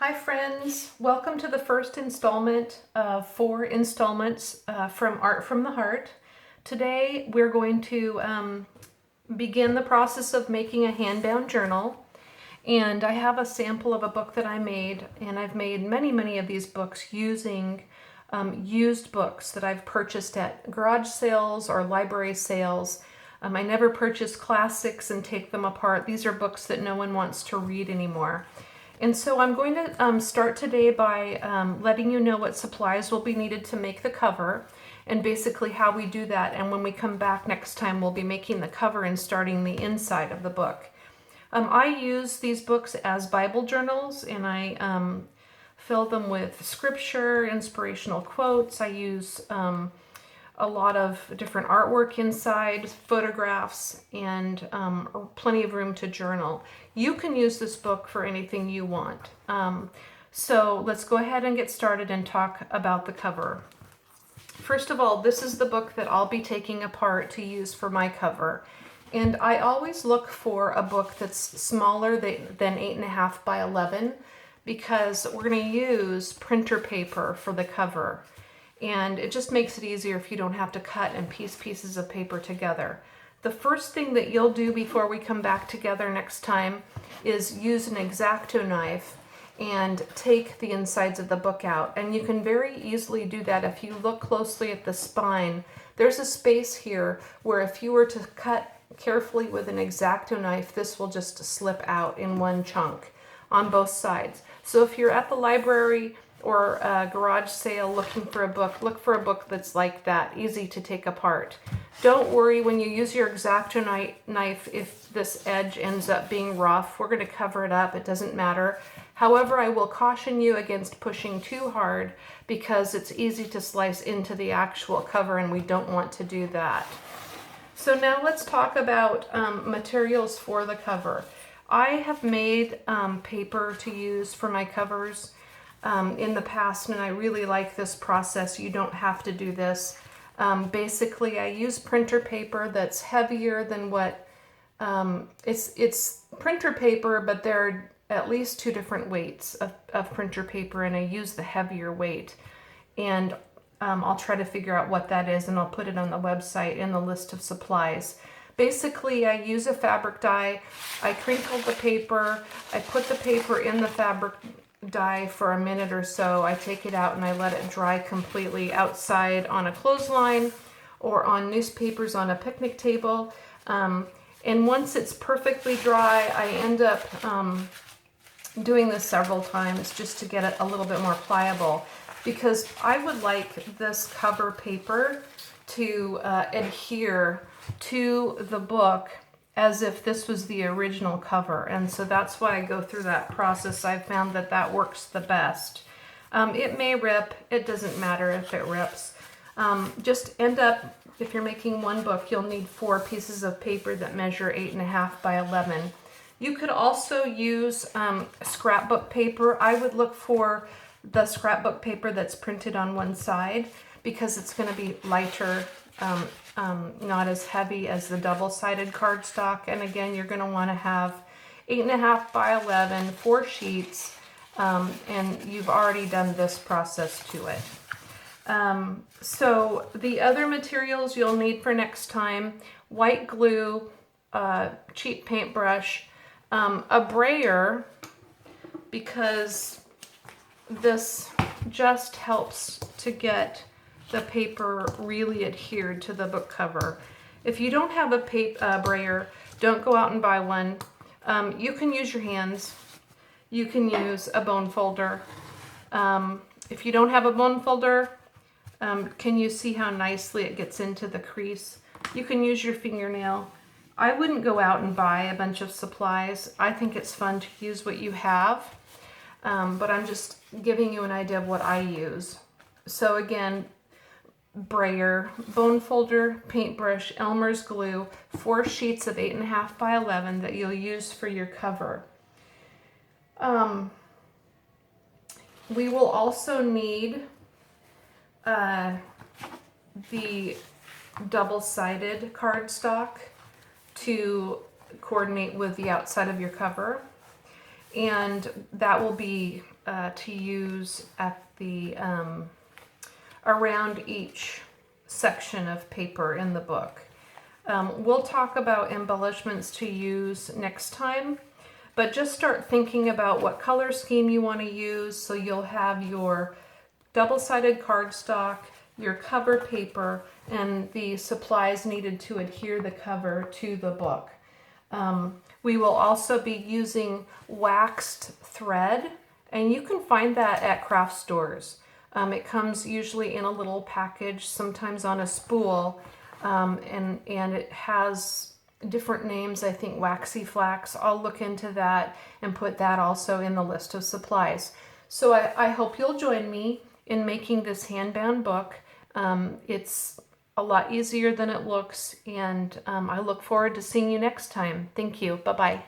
Hi friends, welcome to the first installment of 4 installments from Art from the Heart. Today we're going to begin the process of making a hand-bound journal, and I have a sample of a book that I made, and I've made many of these books using used books that I've purchased at garage sales or library sales. I never purchase classics and take them apart. These are books that no one wants to read anymore. And so I'm going to start today by letting you know what supplies will be needed to make the cover and basically how we do that. And when we come back next time, we'll be making the cover and starting the inside of the book. I use these books as Bible journals, and I fill them with scripture, inspirational quotes. I use a lot of different artwork inside, photographs, and plenty of room to journal. You can use this book for anything you want. So let's go ahead and get started and talk about the cover. First of all, this is the book that I'll be taking apart to use for my cover. And I always look for a book that's smaller than 8.5 by 11 because we're going to use printer paper for the cover. And it just makes it easier if you don't have to cut and piece pieces of paper together. The first thing that you'll do before we come back together next time is use an X-Acto knife and take the insides of the book out. And you can very easily do that if you look closely at the spine. There's a space here where if you were to cut carefully with an X-Acto knife, this will just slip out in one chunk on both sides. So if you're at the library or a garage sale looking for a book, look for a book that's like that, easy to take apart. Don't worry when you use your X-Acto knife if this edge ends up being rough. We're going to cover it up, it doesn't matter. However, I will caution you against pushing too hard because it's easy to slice into the actual cover, and we don't want to do that. So now let's talk about materials for the cover. I have made paper to use for my covers in the past, and I really like this process. You don't have to do this. Basically, I use printer paper that's heavier than what, it's printer paper, but there are at least 2 different weights of printer paper, and I use the heavier weight. And I'll try to figure out what that is, and I'll put it on the website in the list of supplies. Basically, I use a fabric dye. I crinkle the paper. I put the paper in the fabric dye for a minute or so. I take it out and I let it dry completely outside on a clothesline or on newspapers on a picnic table. And once it's perfectly dry, I end up doing this several times just to get it a little bit more pliable, because I would like this cover paper to adhere to the book as if this was the original cover. And so that's why I go through that process. I've found that that works the best. It may rip, it doesn't matter if it rips. Just end up, if you're making one book, you'll need 4 pieces of paper that measure 8.5 by 11. You could also use scrapbook paper. I would look for the scrapbook paper that's printed on one side because it's going to be lighter, not as heavy as the double-sided cardstock. And again, you're going to want to have 8.5 by 11, 4 sheets, and you've already done this process to it. So the other materials you'll need for next time: white glue, cheap paintbrush, a brayer, because this just helps to get the paper really adhered to the book cover. If you don't have a brayer, don't go out and buy one. You can use your hands. You can use a bone folder. If you don't have a bone folder, can you see how nicely it gets into the crease? You can use your fingernail. I wouldn't go out and buy a bunch of supplies. I think it's fun to use what you have, but I'm just giving you an idea of what I use. So again, brayer, bone folder, paintbrush, Elmer's glue, 4 sheets of 8.5 by 11 that you'll use for your cover. We will also need the double-sided cardstock to coordinate with the outside of your cover, and that will be to use at the around each section of paper in the book. We'll talk about embellishments to use next time, but just start thinking about what color scheme you want to use. So you'll have your double-sided cardstock, your cover paper, and the supplies needed to adhere the cover to the book. We will also be using waxed thread, and you can find that at craft stores. It comes usually in a little package, sometimes on a spool, and it has different names. I think Waxy Flax. I'll look into that and put that also in the list of supplies. So I hope you'll join me in making this handbound book. It's a lot easier than it looks, and I look forward to seeing you next time. Thank you. Bye-bye.